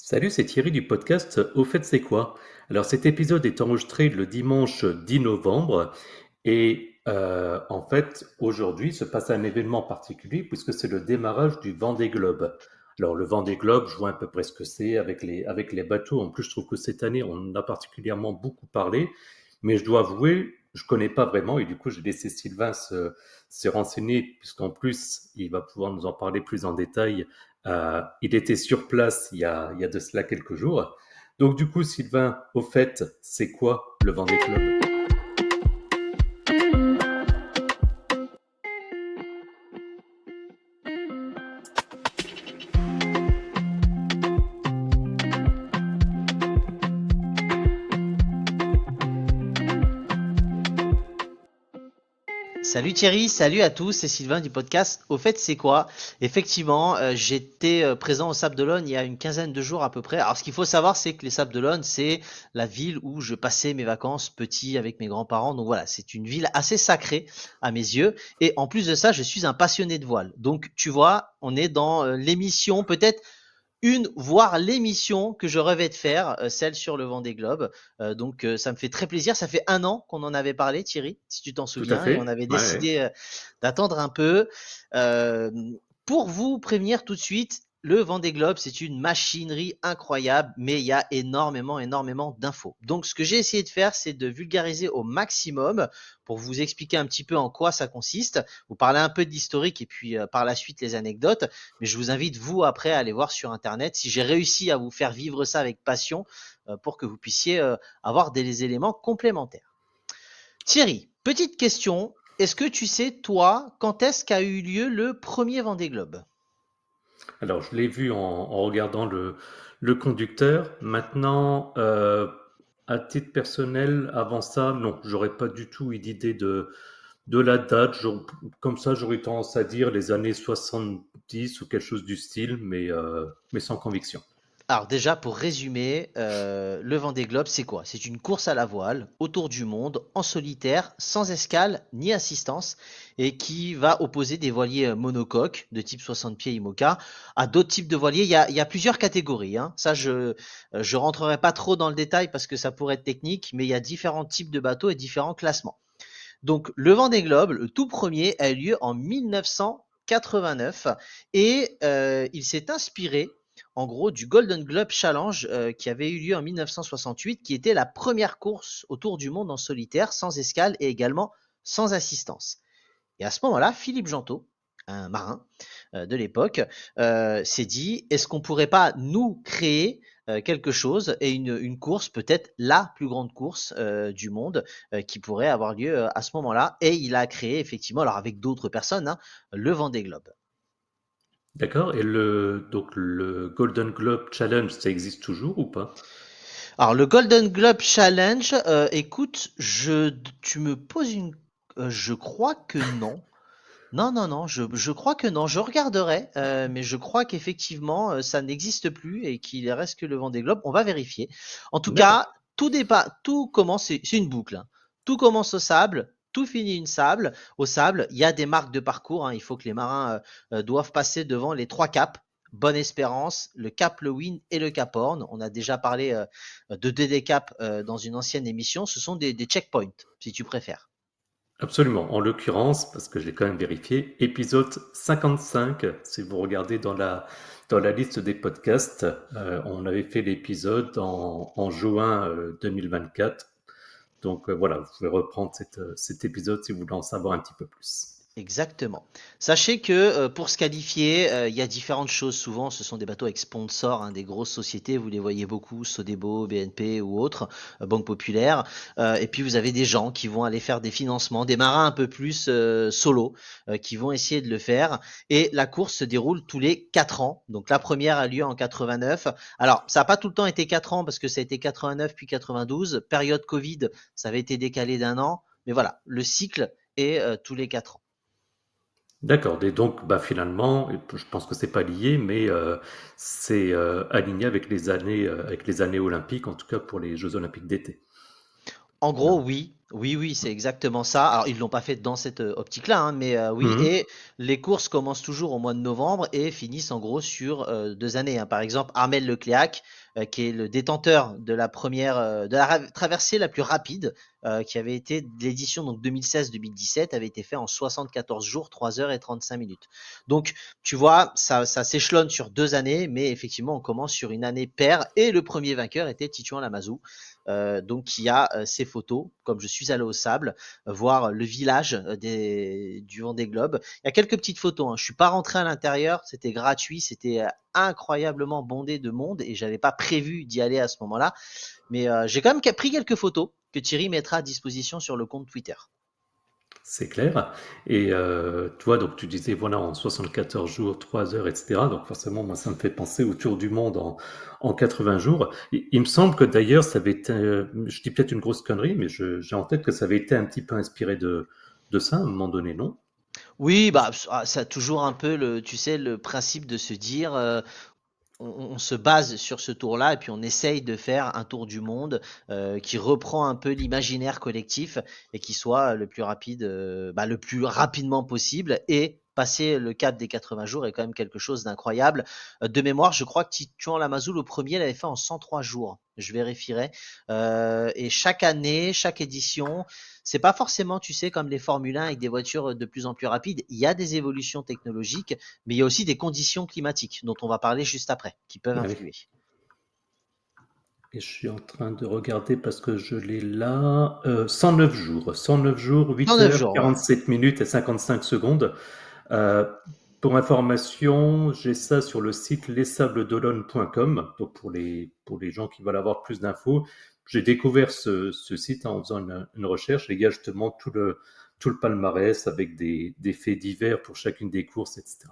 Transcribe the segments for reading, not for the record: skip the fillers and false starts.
Salut, c'est Thierry du podcast Au fait c'est quoi? Alors cet épisode est enregistré le dimanche 10 novembre et en fait aujourd'hui se passe un événement particulier puisque c'est le démarrage du Vendée Globe. Alors le Vendée Globe, je vois à peu près ce que c'est avec les bateaux. En plus, je trouve que cette année on en a particulièrement beaucoup parlé, mais je dois avouer, je connais pas vraiment et du coup j'ai laissé Sylvain se renseigner puisqu'en plus il va pouvoir nous en parler plus en détail. Il était sur place il y a de cela quelques jours. Donc du coup, Sylvain, au fait, c'est quoi le Vendée Globe? Salut Thierry, salut à tous, c'est Sylvain du podcast. Au fait, c'est quoi? Effectivement, j'étais présent au Sable d'Olonne il y a une quinzaine de jours à peu près. Alors, ce qu'il faut savoir, c'est que les Sables d'Olonne, c'est la ville où je passais mes vacances petit avec mes grands-parents. Donc voilà, c'est une ville assez sacrée à mes yeux. Et en plus de ça, je suis un passionné de voile. Donc, tu vois, on est dans l'émission peut-être une, voire l'émission que je rêvais de faire, celle sur le Vendée Globe. Donc ça me fait très plaisir. Ça fait un an qu'on en avait parlé, Thierry, si tu t'en Tout à souviens, et on fait. avait Ouais. décidé d'attendre un peu. Euh, pour vous prévenir tout de suite, le Vendée Globe, c'est une machinerie incroyable, mais il y a énormément d'infos. Donc ce que j'ai essayé de faire, c'est de vulgariser au maximum pour vous expliquer un petit peu en quoi ça consiste, vous parler un peu de l'historique et puis par la suite les anecdotes. Mais je vous invite, vous, après, à aller voir sur Internet si j'ai réussi à vous faire vivre ça avec passion pour que vous puissiez avoir des éléments complémentaires. Thierry, petite question. Est-ce que tu sais, toi, quand est-ce qu'a eu lieu le premier Vendée Globe? Alors, je l'ai vu en regardant le conducteur. Maintenant, à titre personnel, avant ça, non, j'aurais pas du tout eu d'idée de la date. Comme ça, j'aurais tendance à dire les années 70 ou quelque chose du style, mais sans conviction. Alors déjà, pour résumer, le Vendée Globe, c'est quoi? C'est une course à la voile autour du monde, en solitaire, sans escale ni assistance, et qui va opposer des voiliers monocoques de type 60 pieds IMOCA à d'autres types de voiliers. Il y a plusieurs catégories, hein. Ça, je rentrerai pas trop dans le détail parce que ça pourrait être technique, mais il y a différents types de bateaux et différents classements. Donc, le Vendée Globe, le tout premier, a eu lieu en 1989 et il s'est inspiré en gros du Golden Globe Challenge qui avait eu lieu en 1968, qui était la première course autour du monde en solitaire, sans escale et également sans assistance. Et à ce moment-là, Philippe Gentot, un marin de l'époque, s'est dit, est-ce qu'on pourrait pas nous créer quelque chose et une course, peut-être la plus grande course du monde qui pourrait avoir lieu à ce moment-là. Et il a créé effectivement, alors avec d'autres personnes, hein, le Vendée Globe. D'accord. Et donc le Golden Globe Challenge, ça existe toujours ou pas? Alors le Golden Globe Challenge, écoute, tu me poses une... je crois que non. Non, je crois que non. Je regarderai, mais je crois qu'effectivement, ça n'existe plus et qu'il reste que le Vendée Globe. On va vérifier. En tout D'accord. cas, tout commence, c'est une boucle, hein. Tout commence au sable, tout finit au sable. Il y a des marques de parcours, hein. Il faut que les marins doivent passer devant les trois caps. Bonne Espérance, le Cap Lewin et le Cap Horn. On a déjà parlé de DD Cap dans une ancienne émission. Ce sont des checkpoints, si tu préfères. Absolument. En l'occurrence, parce que je l'ai quand même vérifié, épisode 55, si vous regardez dans la liste des podcasts, on avait fait l'épisode en juin 2024. Donc voilà, vous pouvez reprendre cet épisode si vous voulez en savoir un petit peu plus. Exactement. Sachez que pour se qualifier, il y a différentes choses. Souvent, ce sont des bateaux avec sponsors, hein, des grosses sociétés. Vous les voyez beaucoup, Sodebo, BNP ou autres, Banque Populaire. Et puis, vous avez des gens qui vont aller faire des financements, des marins un peu plus solo, qui vont essayer de le faire. Et la course se déroule tous les 4 ans. Donc, la première a lieu en 89. Alors, ça n'a pas tout le temps été 4 ans parce que ça a été 89 puis 92. Période Covid, ça avait été décalé d'un an. Mais voilà, le cycle est tous les 4 ans. D'accord. Et donc, bah, finalement, je pense que c'est pas lié, mais c'est aligné avec les années olympiques, en tout cas pour les Jeux olympiques d'été. En Voilà. gros, oui. Oui, oui, c'est exactement ça. Alors, ils l'ont pas fait dans cette optique-là, hein, mais oui. Mhm. Et les courses commencent toujours au mois de novembre et finissent en gros sur 2 années, hein. Par exemple, Armel Lecléac, qui est le détenteur de la première, de la traversée la plus rapide, qui avait été de l'édition donc 2016-2017, avait été fait en 74 jours, 3 heures et 35 minutes. Donc, tu vois, ça s'échelonne sur 2 années, mais effectivement, on commence sur une année paire et le premier vainqueur était Titouan Lamazou, donc qui a ses photos, comme je suis allé au sable, voir le village du Vendée Globe. Il y a quelques petites photos, hein. Je suis pas rentré à l'intérieur, c'était gratuit, c'était incroyablement bondé de monde et j'avais pas prévu d'y aller à ce moment-là. Mais j'ai quand même pris quelques photos que Thierry mettra à disposition sur le compte Twitter. C'est clair. Et toi, donc tu disais, voilà, en 74 jours, 3 heures, etc. Donc forcément, moi, ça me fait penser au tour du monde en 80 jours. Il me semble que d'ailleurs, ça avait été, je dis peut-être une grosse connerie, mais j'ai en tête que ça avait été un petit peu inspiré de ça à un moment donné, non? Oui, bah ça a toujours un peu le, tu sais, le principe de se dire, on se base sur ce tour-là et puis on essaye de faire un tour du monde qui reprend un peu l'imaginaire collectif et qui soit le plus rapide, le plus rapidement possible. Et passer le cap des 80 jours est quand même quelque chose d'incroyable. De mémoire, je crois que Titouan Lamazou, le premier, l'avait fait en 103 jours. Je vérifierai. Et chaque année, chaque édition, c'est pas forcément, tu sais, comme les Formule 1 avec des voitures de plus en plus rapides. Il y a des évolutions technologiques, mais il y a aussi des conditions climatiques dont on va parler juste après, qui peuvent Ah oui. influer. Et je suis en train de regarder parce que je l'ai là. 109 jours. 109 jours, 8 109 heures, jours, ouais. 47 minutes et 55 secondes. Euh, pour information, j'ai ça sur le site lessablesdolonne.com. Donc pour les gens qui veulent avoir plus d'infos, j'ai découvert ce site en faisant une recherche. Et il y a justement tout le palmarès avec des faits divers pour chacune des courses, etc.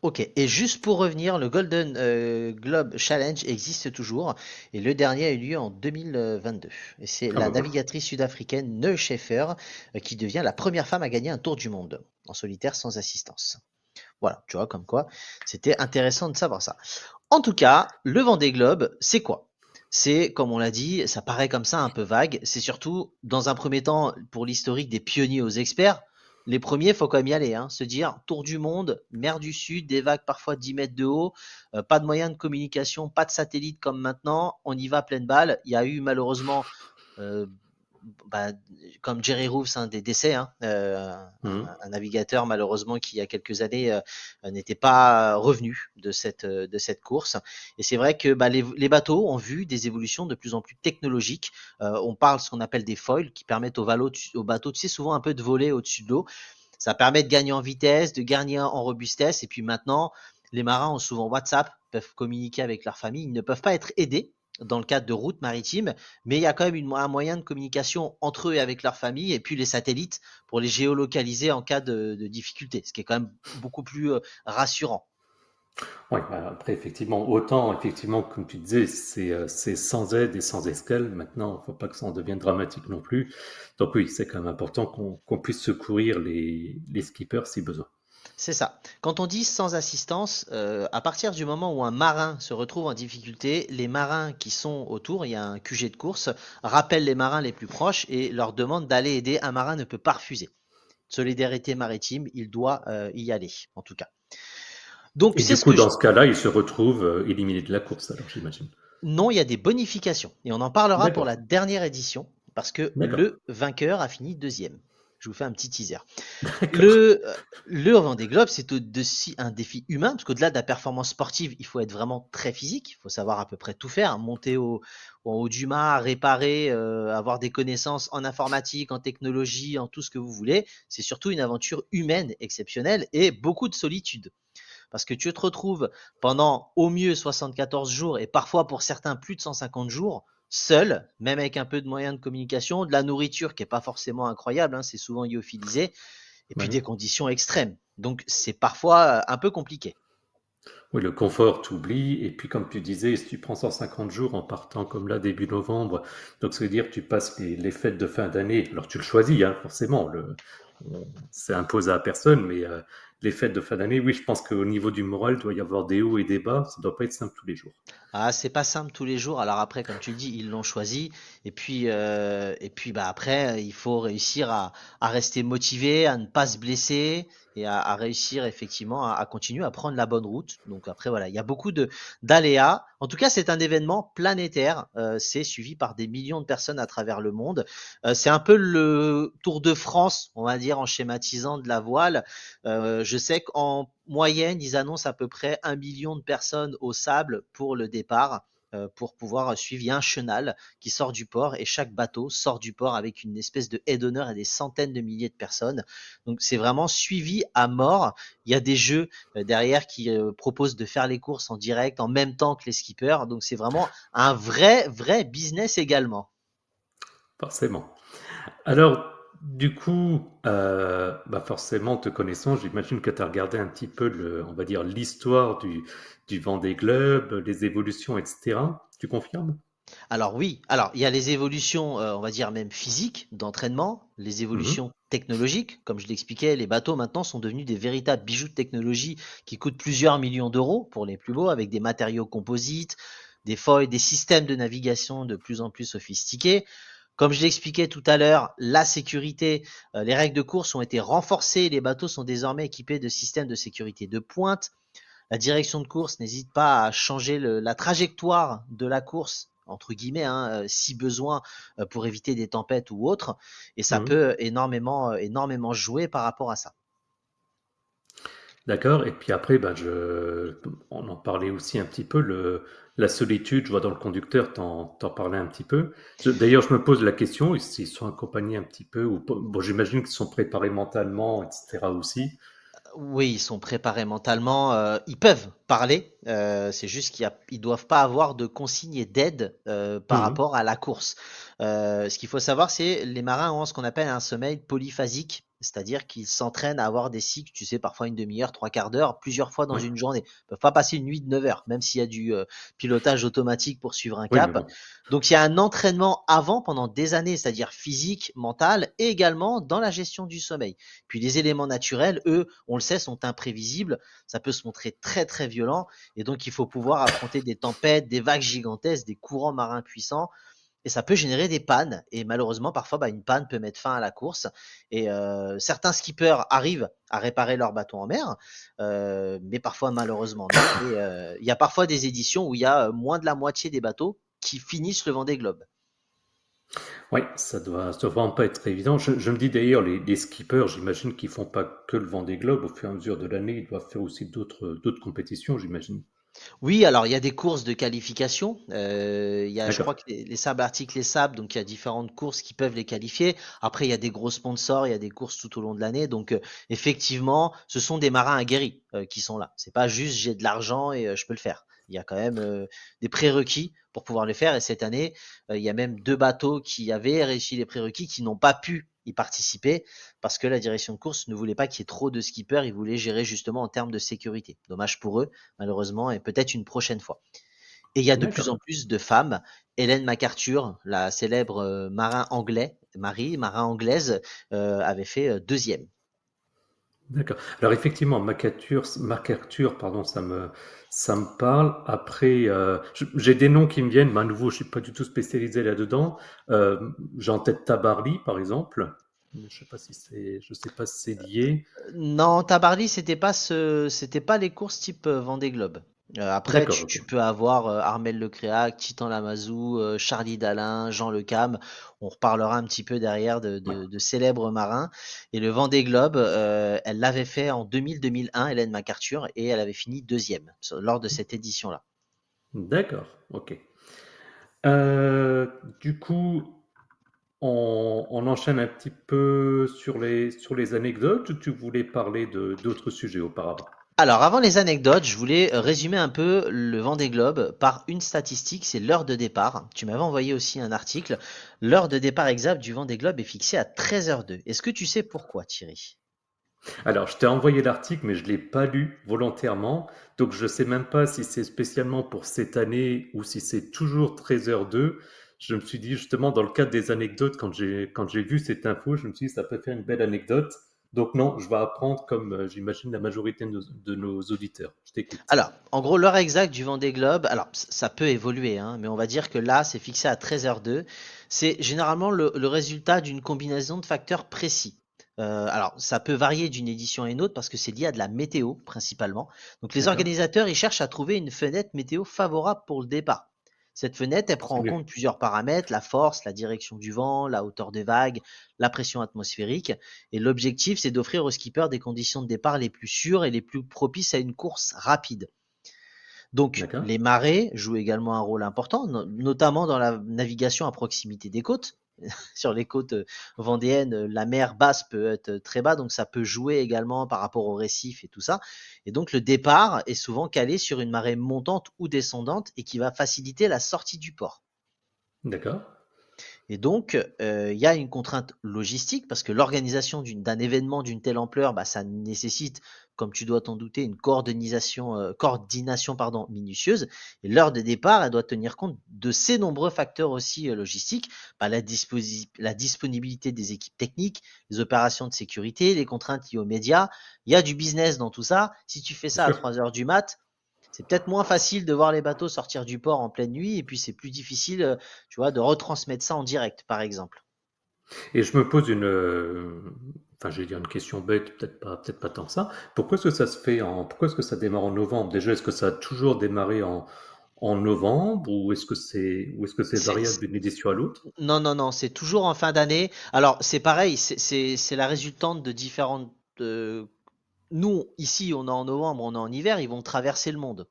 Ok, et juste pour revenir, le Golden Globe Challenge existe toujours et le dernier a eu lieu en 2022. Et c'est Ah la ben voilà. navigatrice sud-africaine Neu Schaefer qui devient la première femme à gagner un tour du monde en solitaire sans assistance. Voilà, tu vois, comme quoi, c'était intéressant de savoir ça. En tout cas, le Vendée Globe, c'est quoi? C'est, comme on l'a dit, ça paraît comme ça un peu vague. C'est surtout, dans un premier temps, pour l'historique des pionniers aux experts. Les premiers, il faut quand même y aller, hein. Se dire, tour du monde, mer du Sud, des vagues parfois 10 mètres de haut, pas de moyens de communication, pas de satellite comme maintenant, on y va pleine balle. Il y a eu malheureusement euh, bah, comme Jerry Roofs, hein, des décès, hein, Mhm. un navigateur malheureusement qui il y a quelques années n'était pas revenu de cette course. Et c'est vrai que les bateaux ont vu des évolutions de plus en plus technologiques. On parle ce qu'on appelle des foils qui permettent au bateau, tu sais, souvent un peu de voler au-dessus de l'eau. Ça permet de gagner en vitesse, de gagner en robustesse. Et puis maintenant, les marins ont souvent WhatsApp, peuvent communiquer avec leur famille. Ils ne peuvent pas être aidés dans le cadre de routes maritimes, mais il y a quand même un moyen de communication entre eux et avec leur famille, et puis les satellites pour les géolocaliser en cas de difficulté, ce qui est quand même beaucoup plus rassurant. Ouais, bah, après, effectivement, autant, effectivement, comme tu disais, c'est sans aide et sans escale. Maintenant, il ne faut pas que ça en devienne dramatique non plus. Donc oui, c'est quand même important qu'on puisse secourir les skippers si besoin. C'est ça. Quand on dit sans assistance, à partir du moment où un marin se retrouve en difficulté, les marins qui sont autour, il y a un QG de course, rappellent les marins les plus proches et leur demandent d'aller aider. Un marin ne peut pas refuser. Solidarité maritime, il doit y aller, en tout cas. Donc Et c'est du ce coup, que je... dans ce cas-là, il se retrouve éliminé de la course, alors j'imagine. Non, il y a des bonifications. Et on en parlera pour D'accord, la dernière édition, parce que d'accord, le vainqueur a fini deuxième. Je vous fais un petit teaser. d'accord. Le Vendée Globe, c'est aussi un défi humain, parce qu'au-delà de la performance sportive, il faut être vraiment très physique. Il faut savoir à peu près tout faire, hein. Monter en haut du mât, réparer, avoir des connaissances en informatique, en technologie, en tout ce que vous voulez. C'est surtout une aventure humaine exceptionnelle et beaucoup de solitude. Parce que tu te retrouves pendant au mieux 74 jours et parfois pour certains plus de 150 jours, seul, même avec un peu de moyens de communication, de la nourriture qui n'est pas forcément incroyable, hein, c'est souvent lyophilisé, et puis Ouais. des conditions extrêmes. Donc c'est parfois un peu compliqué. Oui, le confort t'oublie. Et puis, comme tu disais, si tu prends 150 jours en partant comme là, début novembre, donc ça veut dire que tu passes les fêtes de fin d'année. Alors, tu le choisis, hein, forcément. C'est imposé à personne, mais les fêtes de fin d'année, oui, je pense qu'au niveau du moral, il doit y avoir des hauts et des bas. Ça ne doit pas être simple tous les jours. Ah, c'est pas simple tous les jours. Alors après, comme tu le dis, ils l'ont choisi. Et puis bah après, il faut réussir à rester motivé, à ne pas se blesser et à réussir effectivement à continuer à prendre la bonne route. Donc après, voilà, il y a beaucoup de d'aléas. En tout cas, c'est un événement planétaire. C'est suivi par des millions de personnes à travers le monde. C'est un peu le Tour de France, on va dire, en schématisant de la voile. Je sais qu'en moyenne, ils annoncent à peu près 1 million de personnes au sable pour le départ, pour pouvoir suivre. Il y a un chenal qui sort du port et chaque bateau sort du port avec une espèce de haie d'honneur et des centaines de milliers de personnes. Donc c'est vraiment suivi à mort. Il y a des jeux derrière qui proposent de faire les courses en direct en même temps que les skippers. Donc c'est vraiment un vrai business également. Forcément. Alors, du coup, bah forcément, te connaissant, j'imagine que tu as regardé un petit peu on va dire, l'histoire du Vendée Globe, les évolutions, etc. Tu confirmes? Alors oui, alors il y a les évolutions, on va dire même physiques, d'entraînement, les Mhm. évolutions technologiques. Comme je l'expliquais, les bateaux maintenant sont devenus des véritables bijoux de technologie qui coûtent plusieurs millions d'euros pour les plus beaux, avec des matériaux composites, des foils, des systèmes de navigation de plus en plus sophistiqués. Comme je l'expliquais tout à l'heure, la sécurité, les règles de course ont été renforcées, les bateaux sont désormais équipés de systèmes de sécurité de pointe. La direction de course n'hésite pas à changer la trajectoire de la course entre guillemets, hein, si besoin, pour éviter des tempêtes ou autres, et ça Mhm. peut énormément jouer par rapport à ça. D'accord. Et puis après, bah, on en parlait aussi un petit peu, la solitude, je vois dans le conducteur, t'en parlais un petit peu. D'ailleurs, je me pose la question, s'ils sont accompagnés un petit peu, ou pas. Bon, j'imagine qu'ils sont préparés mentalement, etc. aussi. Oui, ils sont préparés mentalement, ils peuvent parler, c'est juste qu'ils doivent pas avoir de consignes et d'aide par Mhm. rapport à la course. Ce qu'il faut savoir, c'est les marins ont ce qu'on appelle un sommeil polyphasique, c'est-à-dire qu'ils s'entraînent à avoir des cycles, tu sais, parfois une demi-heure, trois quarts d'heure, plusieurs fois dans Ouais. une journée. Ils peuvent pas passer une nuit de 9 heures, même s'il y a du pilotage automatique pour suivre un Oui, mais cap. bon. Donc il y a un entraînement avant pendant des années, c'est-à-dire physique, mental, et également dans la gestion du sommeil. Puis les éléments naturels, eux, on le sait, sont imprévisibles. Ça peut se montrer très violent. Et donc, il faut pouvoir affronter des tempêtes, des vagues gigantesques, des courants marins puissants. Et ça peut générer des pannes. Et malheureusement, parfois, bah, une panne peut mettre fin à la course. Et certains skippers arrivent à réparer leur bateau en mer, mais parfois, malheureusement, non. Et il y a parfois des éditions où il y a moins de la moitié des bateaux qui finissent le Vendée Globe. Oui, ça doit vraiment pas être évident. Je me dis d'ailleurs, les skippers, j'imagine qu'ils font pas que le Vendée Globe. Au fur et à mesure de l'année, ils doivent faire aussi d'autres compétitions, j'imagine. Oui, alors il y a des courses de qualification. Il y a, je D'accord. crois que les sables arctiques, les sables, donc il y a différentes courses qui peuvent les qualifier. Après, il y a des gros sponsors, il y a des courses tout au long de l'année. Donc effectivement, ce sont des marins aguerris qui sont là. C'est pas juste j'ai de l'argent et je peux le faire. Il y a quand même des prérequis pour pouvoir le faire. Et cette année, il y a même deux bateaux qui avaient réussi les prérequis qui n'ont pas pu y participer parce que la direction de course ne voulait pas qu'il y ait trop de skippers. Ils voulaient gérer justement en termes de sécurité. Dommage pour eux malheureusement, et peut-être une prochaine fois. Et il y a de plus D'accord. en plus de femmes. Hélène MacArthur, la célèbre marin anglais, marin anglaise, avait fait deuxième. D'accord. Alors effectivement, MacArthur, pardon, ça me parle. Après, j'ai des noms qui me viennent, mais à nouveau, je suis pas du tout spécialisé là-dedans. J'ai en tête Tabarly, par exemple. Mais je sais pas si c'est lié. Non, Tabarly, c'était pas les courses type Vendée Globe. Après, D'accord, tu ok. peux avoir Armel Lecréac, Titan Lamazou, Charlie Dalin, Jean Le Cam. On reparlera un petit peu derrière Ouais. de célèbres marins. Et le Vendée Globe, elle l'avait fait en 2000-2001, Hélène MacArthur, et elle avait fini deuxième lors de cette édition-là. D'accord, ok. Euh, du coup, on enchaîne un petit peu sur les anecdotes ou tu voulais parler d'autres sujets auparavant? Alors, avant les anecdotes, je voulais résumer un peu le Vendée Globe par une statistique, c'est l'heure de départ. Tu m'avais envoyé aussi un article. L'heure de départ exacte du Vendée Globe est fixée à 13h02. Est-ce que tu sais pourquoi, Thierry? Alors, je t'ai envoyé l'article, mais je ne l'ai pas lu volontairement. Donc, je ne sais même pas si c'est spécialement pour cette année ou si c'est toujours 13h02. Je me suis dit, justement, dans le cadre des anecdotes, quand j'ai vu cette info, je me suis dit, ça peut faire une belle anecdote. Donc non, je vais apprendre comme j'imagine la majorité de nos auditeurs. Je t'écoute. Alors, en gros, l'heure exacte du Vendée Globe, alors ça peut évoluer, hein, mais on va dire que là, c'est fixé à 13h02. C'est généralement le résultat d'une combinaison de facteurs précis. Alors, ça peut varier d'une édition à une autre parce que c'est lié à de la météo principalement. Donc, les D'accord? organisateurs, ils cherchent à trouver une fenêtre météo favorable pour le départ. Cette fenêtre, elle prend C'est en mieux. compte plusieurs paramètres, la force, la direction du vent, la hauteur des vagues, la pression atmosphérique. Et l'objectif, c'est d'offrir aux skippers des conditions de départ les plus sûres et les plus propices à une course rapide. Donc, D'accord? les marées jouent également un rôle important, notamment dans la navigation à proximité des côtes. Sur les côtes vendéennes, la mer basse peut être très bas, donc ça peut jouer également par rapport aux récifs et tout ça. Et donc, le départ est souvent calé sur une marée montante ou descendante et qui va faciliter la sortie du port. D'accord? Et donc, il y a une contrainte logistique parce que l'organisation d'un événement d'une telle ampleur, bah, ça nécessite, comme tu dois t'en douter, une coordination pardon, minutieuse. Et l'heure de départ, elle doit tenir compte de ces nombreux facteurs aussi logistiques, bah, la disponibilité des équipes techniques, les opérations de sécurité, les contraintes liées aux médias. Il y a du business dans tout ça. Si tu fais Bien ça à sûr. 3 heures du mat, c'est peut-être moins facile de voir les bateaux sortir du port en pleine nuit et puis c'est plus difficile, tu vois, de retransmettre ça en direct, par exemple. Et je me pose enfin, je vais dire une question bête, peut-être pas tant que ça. Pourquoi est-ce que ça se fait pourquoi est-ce que ça démarre en novembre? Déjà, est-ce que ça a toujours démarré en novembre ou est-ce que c'est C'est, variable c'est- d'une édition à l'autre? non, non, non, c'est toujours en fin d'année. Alors, c'est pareil, c'est la résultante de différentes. Nous, ici, on est en novembre, on est en hiver, ils vont traverser le monde.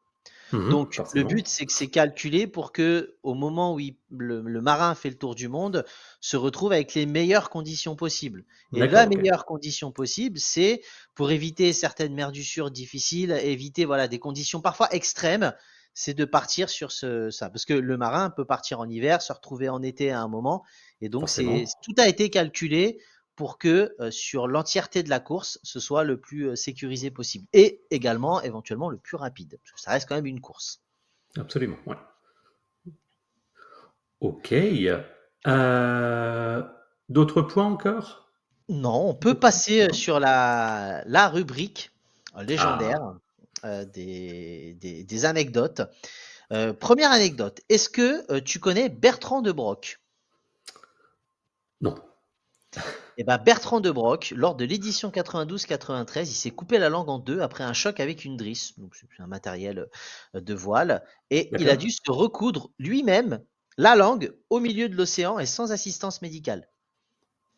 Mhm, Donc, le forcément. but, c'est que c'est calculé pour que, au moment où le marin fait le tour du monde, se retrouve avec les meilleures conditions possibles. Et la D'accord, ok. meilleure condition possible, c'est pour éviter certaines merdissures difficiles, éviter voilà des conditions parfois extrêmes, c'est de partir sur ça. Parce que le marin peut partir en hiver, se retrouver en été à un moment. Et donc, Forcément. tout a été calculé pour que sur l'entièreté de la course, ce soit le plus sécurisé possible. Et également, éventuellement, le plus rapide. Parce que ça reste quand même une course. Absolument, ouais. Ok. D'autres points encore? Non, on peut D'autres points? passer Non? sur la rubrique Ah, légendaire des anecdotes. Première anecdote, est-ce que tu connais Bertrand de Broc? non. Eh ben, Bertrand de Broc, lors de l'édition 92-93, il s'est coupé la langue en deux après un choc avec une drisse, donc c'est un matériel de voile, et il a D'accord. dû se recoudre lui-même la langue au milieu de l'océan et sans assistance médicale.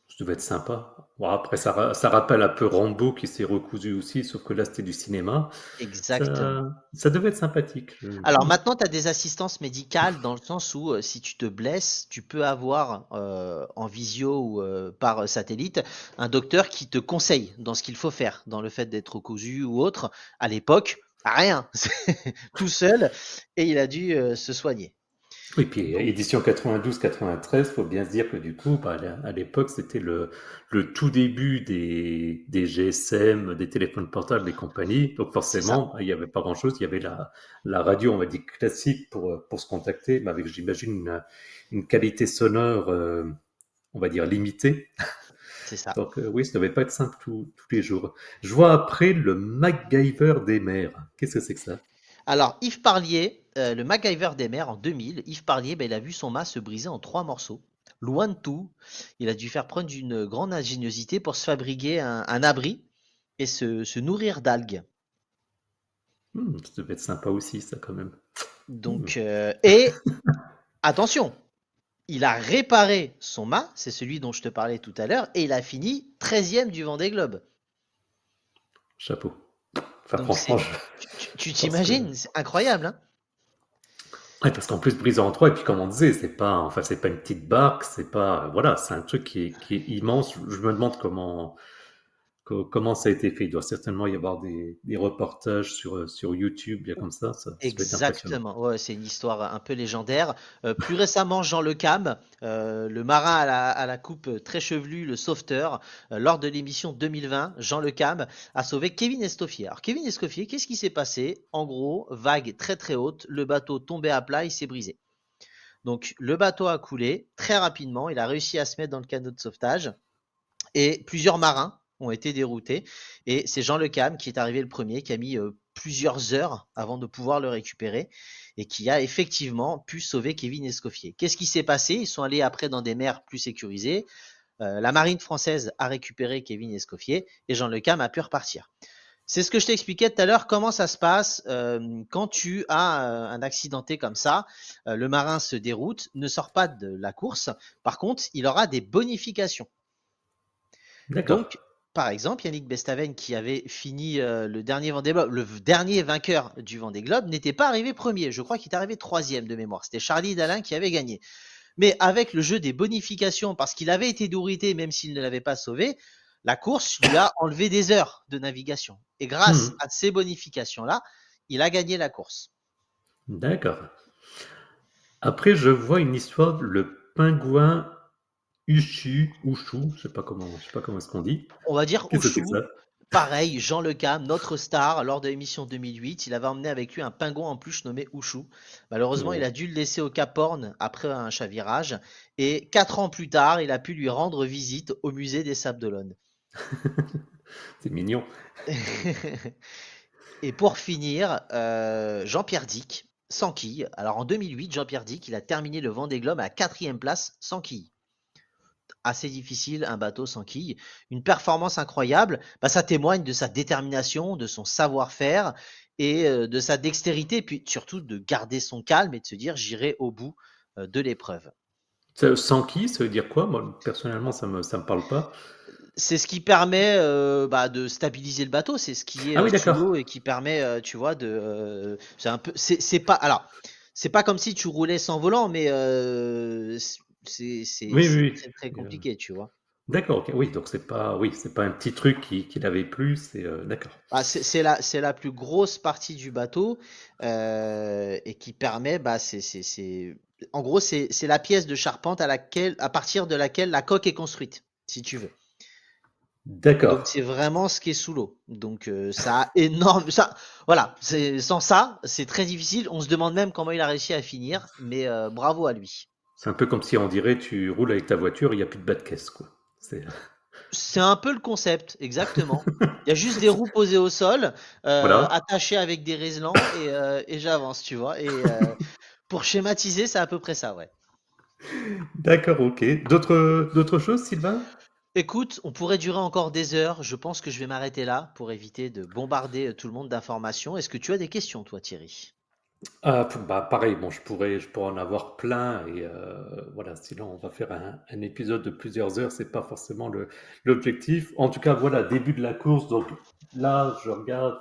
Ça devait être sympa. Bon, après, ça rappelle un peu Rambo qui s'est recousu aussi, sauf que là, c'était du cinéma. Exactement. Ça devait être sympathique. Alors maintenant, tu as des assistances médicales dans le sens où si tu te blesses, tu peux avoir en visio ou par satellite un docteur qui te conseille dans ce qu'il faut faire, dans le fait d'être cousu ou autre. À l'époque, rien, tout seul, et il a dû se soigner. Oui, puis Donc, édition 92-93, faut bien se dire que du coup, bah, à l'époque, c'était le tout début des GSM, des téléphones portables et compagnie. Donc c'est ça. forcément, bah, il n'y avait pas grand-chose. Il y avait la radio, on va dire, classique pour se contacter, mais avec, j'imagine, une qualité sonore, on va dire, limitée. C'est ça. Donc oui, ça ne devait pas être simple tous les jours. Je vois après le MacGyver des mers. Qu'est-ce que c'est que ça? Alors, Yves Parlier, le MacGyver des mers en 2000, Yves Parlier, ben, il a vu son mât se briser en trois morceaux. Loin de tout, il a dû faire preuve d'une grande ingéniosité pour se fabriquer un abri et se nourrir d'algues. Ça devait être sympa aussi, ça, quand même. Hmm. Donc, et attention, il a réparé son mât, c'est celui dont je te parlais tout à l'heure, et il a fini 13e du Vendée Globe. Chapeau. Enfin, Donc, franchement, tu parce que t'imagines, c'est incroyable, hein? ouais, parce qu'en plus brisé en trois, et puis comme on disait, c'est pas une petite barque, c'est pas, voilà, c'est un truc qui est immense. Je me demande comment ça a été fait. Il doit certainement y avoir des reportages sur YouTube, bien comme ça doit être impressionnant. Exactement, ouais, c'est une histoire un peu légendaire. Plus récemment, Jean Le Cam, le marin à la coupe très chevelue, le sauveteur, lors de l'émission 2020, Jean Le Cam a sauvé Kevin Escoffier. Alors Kevin Escoffier, qu'est-ce qui s'est passé? En gros, vague très très haute, le bateau tombé à plat, il s'est brisé. Donc le bateau a coulé très rapidement, il a réussi à se mettre dans le canot de sauvetage et plusieurs marins ont été déroutés. Et c'est Jean Le Cam qui est arrivé le premier, qui a mis plusieurs heures avant de pouvoir le récupérer et qui a effectivement pu sauver Kevin Escoffier. Qu'est-ce qui s'est passé? Ils sont allés après dans des mers plus sécurisées. La marine française a récupéré Kevin Escoffier et Jean Le Cam a pu repartir. C'est ce que je t'expliquais tout à l'heure, comment ça se passe quand tu as un accidenté comme ça. Le marin se déroute, ne sort pas de la course. Par contre, il aura des bonifications. D'accord. Donc, par exemple, Yannick Bestaven, qui avait fini le dernier Vendée Globe, le dernier vainqueur du Vendée Globe, n'était pas arrivé premier. Je crois qu'il est arrivé troisième de mémoire. C'était Charlie Dalin qui avait gagné. Mais avec le jeu des bonifications, parce qu'il avait été dérouté même s'il ne l'avait pas sauvé, la course lui a enlevé des heures de navigation. Et grâce Mhm. à ces bonifications-là, il a gagné la course. D'accord. Après, je vois une histoire, le pingouin Ushu, je sais pas comment est-ce qu'on dit. On va dire Qu'est-ce que c'est que Oshu, ça? pareil, Jean Le Cam, notre star, lors de l'émission 2008, il avait emmené avec lui un pingouin en peluche nommé Ushu. Malheureusement, il Oh, a dû le laisser au Cap Horn après un chavirage. Et 4 ans plus tard, il a pu lui rendre visite au musée des Sables d'Olonne. c'est mignon. Et pour finir, Jean-Pierre Dick, sans quille. Alors en 2008, Jean-Pierre Dick, il a terminé le Vendée Globe à 4e place sans quille. Assez difficile, un bateau sans quille. Une performance incroyable, bah, ça témoigne de sa détermination, de son savoir-faire et de sa dextérité, puis surtout de garder son calme et de se dire j'irai au bout de l'épreuve. Sans qui, ça veut dire quoi? Moi, personnellement, ça me parle pas. C'est ce qui permet bah, de stabiliser le bateau, c'est ce qui est Ah oui, sous d'accord. l'eau et qui permet, tu vois, c'est un peu, c'est pas, alors, c'est pas comme si tu roulais sans volant, mais Oui, c'est oui, très très oui. compliqué, tu vois. D'accord, ok. Oui, donc c'est pas un petit truc qu'il avait plus. C'est d'accord. Ah, c'est la plus grosse partie du bateau et qui permet, bah, en gros, c'est la pièce de charpente à partir de laquelle la coque est construite, si tu veux. Donc D'accord. c'est vraiment ce qui est sous l'eau. Donc ça a énorme, ça, voilà, sans ça, c'est très difficile. On se demande même comment il a réussi à finir, mais bravo à lui. C'est un peu comme si on dirait tu roules avec ta voiture, il n'y a plus de bas de caisse, quoi. C'est C'est un peu le concept, exactement. Il y a juste des roues posées au sol, voilà. attachées avec des réselants et j'avance, tu vois. Et pour schématiser, c'est à peu près ça, ouais. D'accord, ok. D'autres choses, Sylvain? Écoute, on pourrait durer encore des heures. Je pense que je vais m'arrêter là pour éviter de bombarder tout le monde d'informations. Est-ce que tu as des questions, toi, Thierry? Ah, bah pareil, bon, je pourrais en avoir plein et voilà, sinon on va faire un épisode de plusieurs heures, c'est pas forcément l'objectif. En tout cas, voilà, début de la course, donc là, je regarde,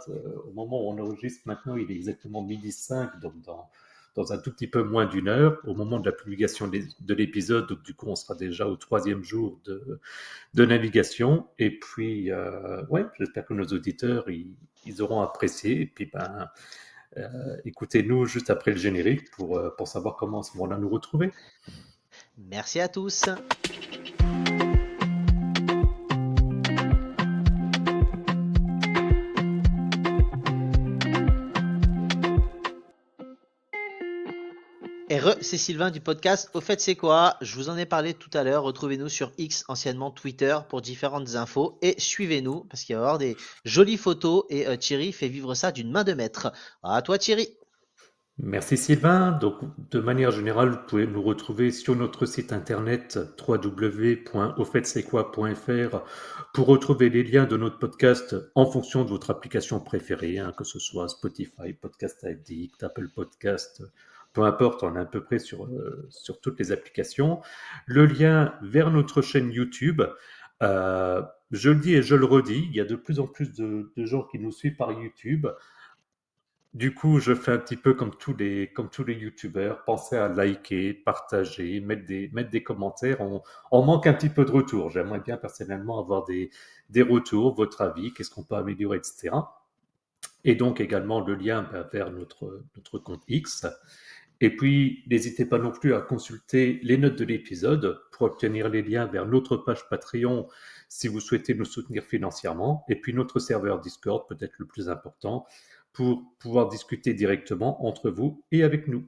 au moment où on enregistre maintenant, il est exactement midi 5, donc dans un tout petit peu moins d'une heure, au moment de la publication de l'épisode, donc du coup, on sera déjà au troisième jour de navigation. Et puis, ouais, j'espère que nos auditeurs, ils auront apprécié. Et puis, ben, écoutez-nous juste après le générique pour savoir comment à ce moment-là nous retrouver. Merci à tous. C'est Sylvain du podcast Au fait c'est quoi? Je vous en ai parlé tout à l'heure. Retrouvez-nous sur X, anciennement Twitter, pour différentes infos et suivez-nous parce qu'il va y avoir des jolies photos et Thierry fait vivre ça d'une main de maître. À toi Thierry. Merci Sylvain. Donc, de manière générale, vous pouvez nous retrouver sur notre site internet www.auffaitcestquoi.fr pour retrouver les liens de notre podcast en fonction de votre application préférée, hein, que ce soit Spotify, Podcast Addict, Apple Podcast, peu importe, on est à peu près sur toutes les applications. Le lien vers notre chaîne YouTube. Euh, je le dis et je le redis, il y a de plus en plus de gens qui nous suivent par YouTube. Du coup, je fais un petit peu comme tous les youtubeurs. Pensez à liker, partager, mettre des commentaires. On manque un petit peu de retour. J'aimerais bien personnellement avoir des retours, votre avis, qu'est-ce qu'on peut améliorer, etc. Et donc également le lien vers notre compte X. Et puis, n'hésitez pas non plus à consulter les notes de l'épisode pour obtenir les liens vers notre page Patreon si vous souhaitez nous soutenir financièrement. Et puis notre serveur Discord, peut-être le plus important, pour pouvoir discuter directement entre vous et avec nous.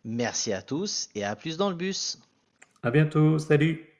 Merci à tous et à plus dans le bus. À bientôt, salut!